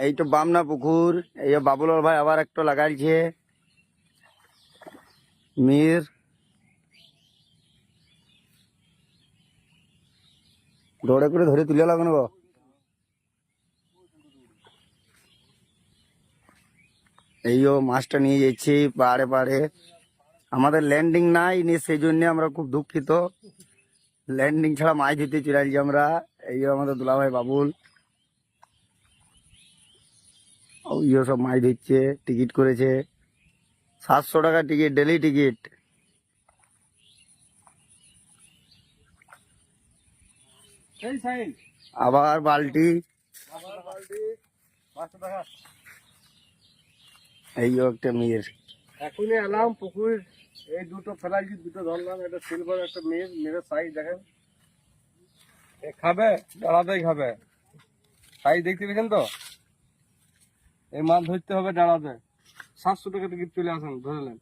এই তো বামনা পুকুর। এই বাবুলাল ভাই আবার একটা লাগাইছে মির। দৌড়ে করে ধরে তুলে লাগানো গো। মাছটা নিয়ে যাচ্ছি পাড়ে পাড়ে। আমাদের ল্যান্ডিং নাই সেই জন্য আমরা খুব দুঃখিত। ল্যান্ডিং ছাড়া মাছ ধরতে চলে আসছি আমরা। আমাদের দুলাভাই বাবুল সব মাছ ধরছে। টিকিট করেছে 700 টাকা টিকিট, ডেলি টিকিট। আবার বালতি। একটা মেয়ের এখনই এলাম পুকুর। এই দুটো ফেলাইছি, দুটো ধরলাম। একটা সিলভার, একটা মেয়ের সাইজ দেখেন। খাবে ডাড়াতেই খাবে। সাইজ দেখতে পেয়েছেন তো? এই মাছ ধরতে হবে ডাড়াতে। 700 টাকা টিকিট চলে আসেন, ধরে নেন।